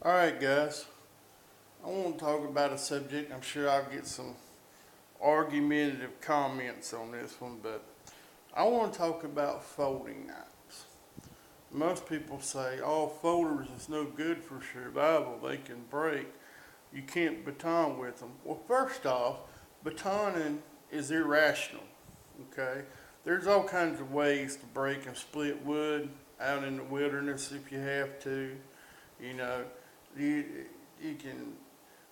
Alright, guys, I want to talk about a subject. I'm sure I'll get some argumentative comments on this one, but I want to talk about folding knives. Most people say, oh, folders is no good for survival, they can break. You can't baton with them. Well, first off, batoning is irrational, okay? There's all kinds of ways to break and split wood out in the wilderness if you have to. You know, you, you can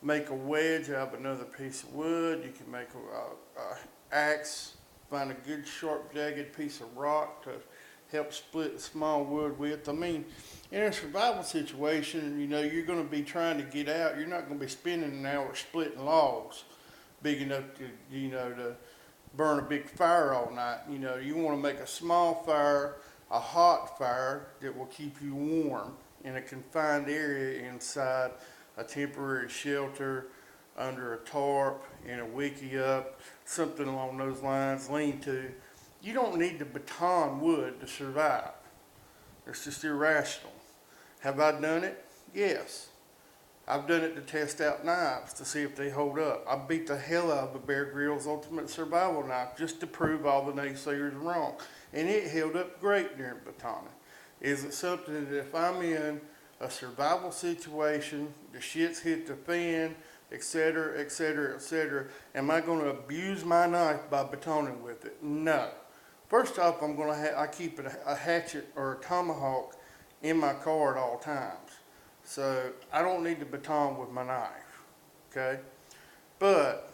make a wedge out of another piece of wood. You can make a axe, find a good sharp jagged piece of rock to help split small wood with. I mean, in a survival situation, you're going to be trying to get out. You're not going to be spending an hour splitting logs big enough to burn a big fire all night. You want to make a small fire, a hot fire that will keep you warm in a confined area inside a temporary shelter, under a tarp, in a wiki up, something along those lines, lean to. You don't need to baton wood to survive. It's just irrational. Have I done it? Yes. I've done it to test out knives to see if they hold up. I beat the hell out of a Bear Grylls Ultimate Survival Knife just to prove all the naysayers wrong. And it held up great during batoning. Is it something that if I'm in a survival situation, the shit's hit the fan, etc., etc., etc., am I going to abuse my knife by batoning with it? No. First off, I keep a hatchet or a tomahawk in my car at all times. So I don't need to baton with my knife, okay? But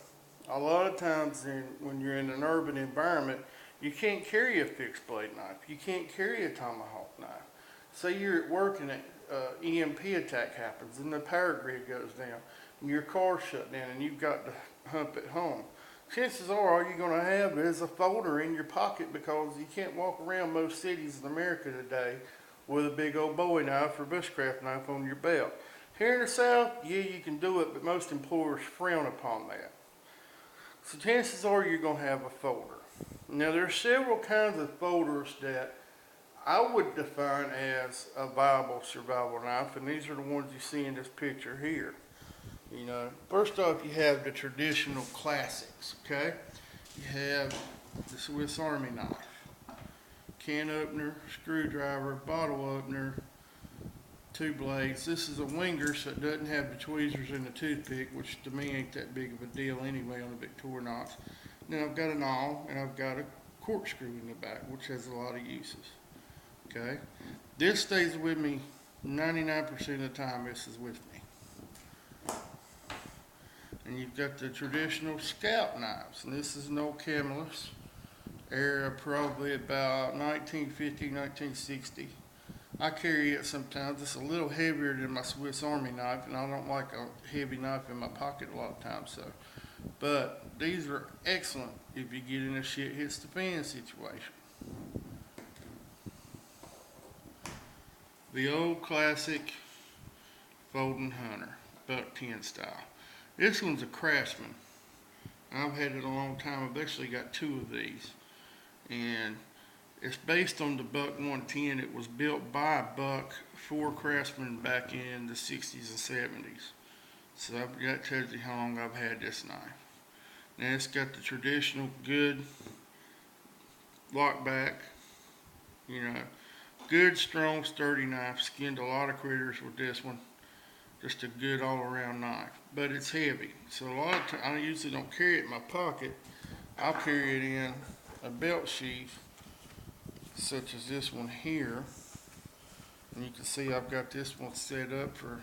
a lot of times when you're in an urban environment, you can't carry a fixed blade knife. You can't carry a tomahawk knife. Say you're at work and an EMP attack happens and the power grid goes down and your car's shut down and you've got to hump at home. Chances are all you're going to have is a folder in your pocket because you can't walk around most cities in America today with a big old Bowie knife or bushcraft knife on your belt. Here in the South, yeah, you can do it, but most employers frown upon that. So chances are you're going to have a folder. Now, there are several kinds of folders that I would define as a viable survival knife, and these are the ones you see in this picture here. First off, you have the traditional classics, okay? You have the Swiss Army knife, can opener, screwdriver, bottle opener, two blades. This is a winger, so it doesn't have the tweezers and the toothpick, which to me ain't that big of a deal anyway on the Victorinox. Then I've got an awl, and I've got a corkscrew in the back, which has a lot of uses. Okay, this stays with me 99% of the time. This is with me. And you've got the traditional scout knives, and this is an old Camillus era, probably about 1950, 1960. I carry it sometimes. It's a little heavier than my Swiss Army knife, and I don't like a heavy knife in my pocket a lot of times. But these are excellent if you get in a shit hits the fan situation. The old classic folding hunter, buck 10 style. This one's a Craftsman. I've had it a long time. I've actually got two of these. And it's based on the Buck 110. It was built by Buck for Craftsman back in the 60s and 70s. So that tells you how long I've had this knife. Now it's got the traditional good lock back, good, strong, sturdy knife. Skinned a lot of critters with this one. Just a good all-around knife. But it's heavy. So a lot of times, I usually don't carry it in my pocket. I'll carry it in a belt sheath, such as this one here. And you can see I've got this one set up for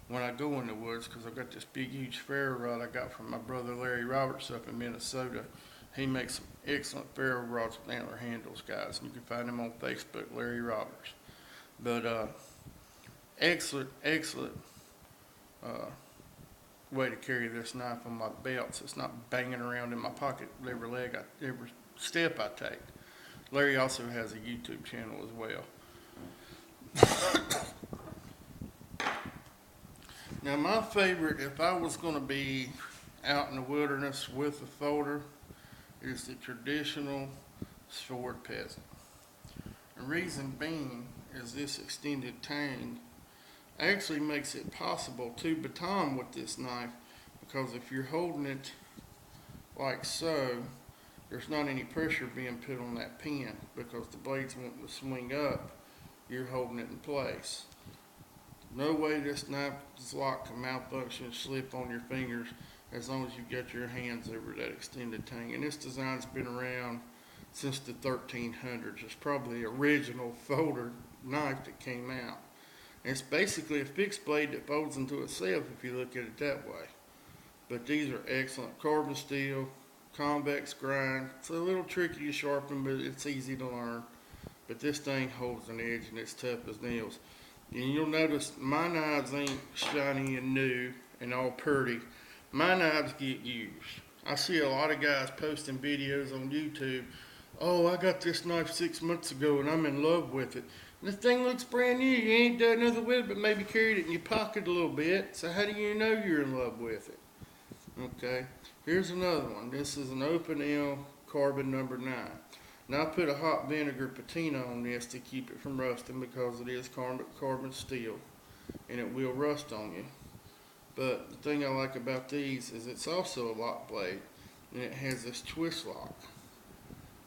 when I go in the woods, because I've got this big, huge ferro rod I got from my brother Larry Roberts up in Minnesota. He makes some excellent ferro rods with antler handles, guys. You can find him on Facebook, Larry Roberts. But excellent way to carry this knife on my belt, so it's not banging around in my pocket every step I take. Larry also has a YouTube channel as well. Now, my favorite, if I was going to be out in the wilderness with a folder, is the traditional sword peasant. The reason being is this extended tang actually makes it possible to baton with this knife, because if you're holding it like so, there's not any pressure being put on that pin because the blade's wanting to swing up. You're holding it in place. No way this knife's lock can malfunction and slip on your fingers as long as you've got your hands over that extended tang. And this design's been around since the 1300s. It's probably the original folder knife that came out. And it's basically a fixed blade that folds into itself if you look at it that way. But these are excellent. Carbon steel, convex grind. It's a little tricky to sharpen, but it's easy to learn. But this thing holds an edge and it's tough as nails. And you'll notice my knives ain't shiny and new and all pretty. My knives get used. I see a lot of guys posting videos on YouTube. Oh, I got this knife 6 months ago and I'm in love with it. And this thing looks brand new. You ain't done nothing with it but maybe carried it in your pocket a little bit. So how do you know you're in love with it? Okay, here's another one. This is an Opinel Carbon number 9. Now I put a hot vinegar patina on this to keep it from rusting because it is carbon steel and it will rust on you. But the thing I like about these is it's also a lock blade and it has this twist lock.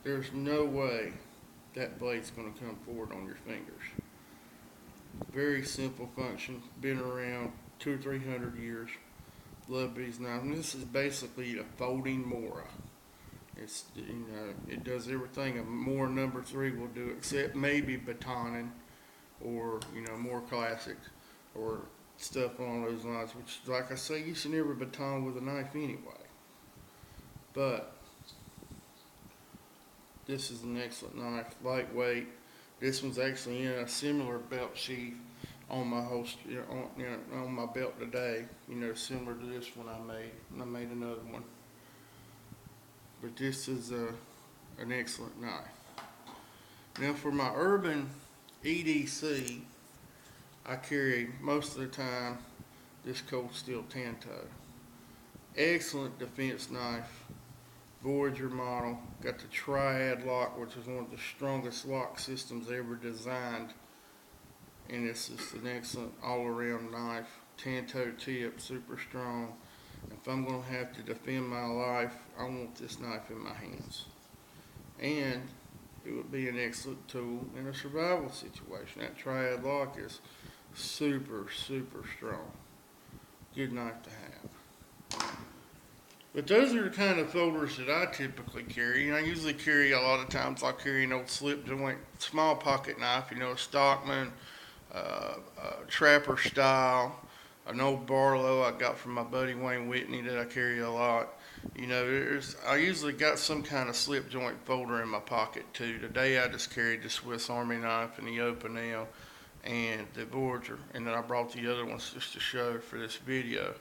There's no way that blade's going to come forward on your fingers. Very simple function, been around 200 or 300 years. Love these knives. And this is basically a folding Mora. It's, it does everything a Mora number 3 will do, except maybe batoning or, more classic or stuff along those lines, which, like I say, you should never baton with a knife anyway. But this is an excellent knife, lightweight. This one's actually in a similar belt sheath on my holster, on my belt today, similar to this one I made, and I made another one. But this is an excellent knife. Now for my urban EDC, I carry most of the time this Cold Steel Tanto. Excellent defense knife, Voyager model, got the Triad lock, which is one of the strongest lock systems ever designed. And this is an excellent all-around knife, Tanto tip, super strong. If I'm going to have to defend my life, I want this knife in my hands. And it would be an excellent tool in a survival situation. That Triad lock is super, super strong. Good knife to have. But those are the kind of folders that I typically carry. I usually carry, a lot of times I'll carry an old slip joint, small pocket knife, a Stockman, Trapper style, an old Barlow I got from my buddy Wayne Whitney that I carry a lot. I usually got some kind of slip joint folder in my pocket too. Today I just carried the Swiss Army knife and the Opinel and the Voyager, and then I brought the other ones just to show for this video.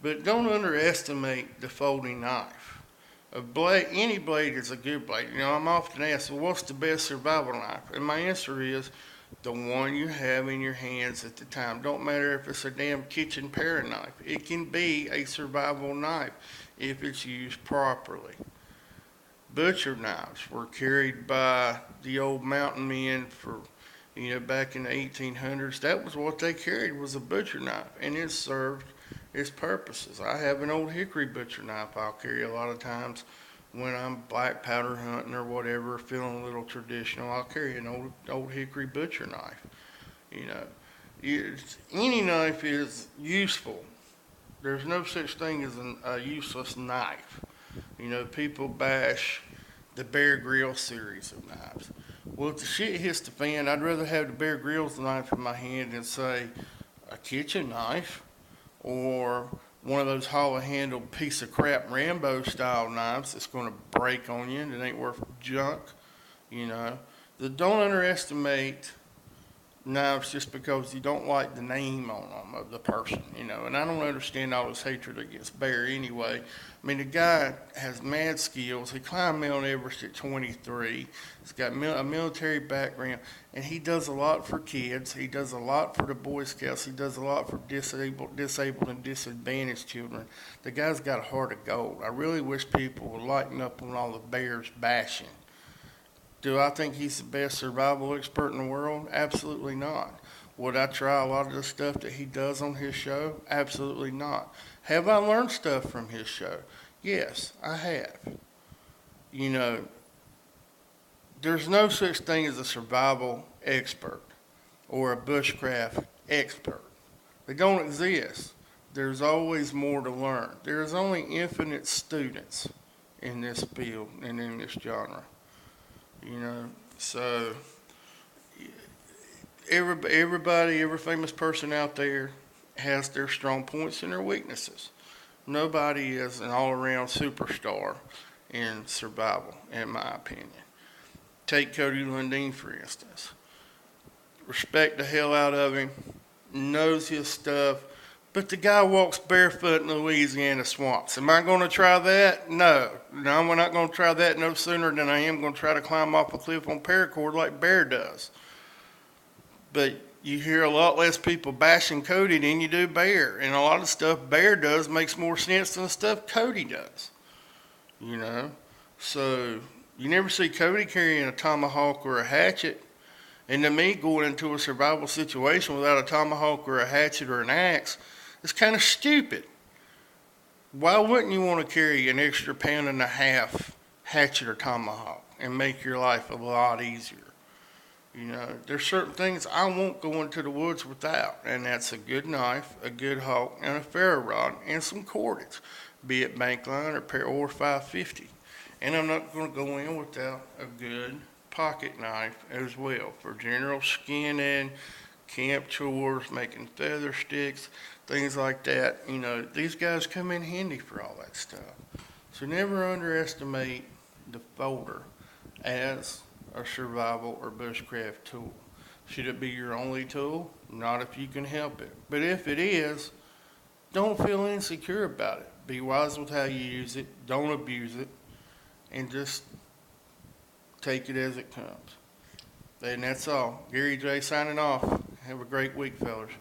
But don't underestimate the folding knife. Any blade is a good blade. I'm often asked, well, what's the best survival knife? And my answer is the one you have in your hands at the time. Don't matter if it's a damn kitchen paring knife. It can be a survival knife if it's used properly. Butcher knives were carried by the old mountain men for, back in the 1800s. That was what they carried, was a butcher knife, and it served its purposes. I have an old hickory butcher knife I'll carry a lot of times when I'm black powder hunting or whatever, feeling a little traditional. I'll carry an old hickory butcher knife. Any knife is useful. There's no such thing as a useless knife. People bash the Bear Grylls series of knives. Well, if the shit hits the fan, I'd rather have the Bear Grylls knife in my hand than, say, a kitchen knife or one of those hollow-handled piece of crap Rambo-style knives that's going to break on you and it ain't worth junk. Don't underestimate knives just because you don't like the name on them of the person, and I don't understand all this hatred against Bear anyway. I mean, the guy has mad skills. He climbed Mount Everest at 23. He's got a military background, and he does a lot for kids. He does a lot for the Boy Scouts. He does a lot for disabled and disadvantaged children. The guy's got a heart of gold. I really wish people would lighten up on all the Bear's bashing. Do I think he's the best survival expert in the world? Absolutely not. Would I try a lot of the stuff that he does on his show? Absolutely not. Have I learned stuff from his show? Yes, I have. You know, there's no such thing as a survival expert or a bushcraft expert. They don't exist. There's always more to learn. There's only infinite students in this field and in this genre. You know, so every famous person out there has their strong points and their weaknesses. Nobody is an all-around superstar in survival, in my opinion. Take Cody Lundin, for instance. Respect the hell out of him, knows his stuff, but the guy walks barefoot in Louisiana swamps. Am I going to try that? No. No, I'm not going to try that no sooner than I am going to try to climb off a cliff on paracord like Bear does. But you hear a lot less people bashing Cody than you do Bear. And a lot of stuff Bear does makes more sense than the stuff Cody does. You know? So you never see Cody carrying a tomahawk or a hatchet. And to me, going into a survival situation without a tomahawk or a hatchet or an axe is kind of stupid. Why wouldn't you want to carry an extra pound and a half hatchet or tomahawk and make your life a lot easier? You know, there's certain things I won't go into the woods without, and that's a good knife, a good hawk, and a ferro rod, and some cordage, be it bank line or 550. And I'm not going to go in without a good pocket knife as well for general skinning, camp chores, making feather sticks, things like that. You know, these guys come in handy for all that stuff. So never underestimate the folder as a survival or bushcraft tool. Should it be your only tool? Not if you can help it. But if it is, don't feel insecure about it. Be wise with how you use it. Don't abuse it. And just take it as it comes. And that's all. Gary J signing off. Have a great week, fellas.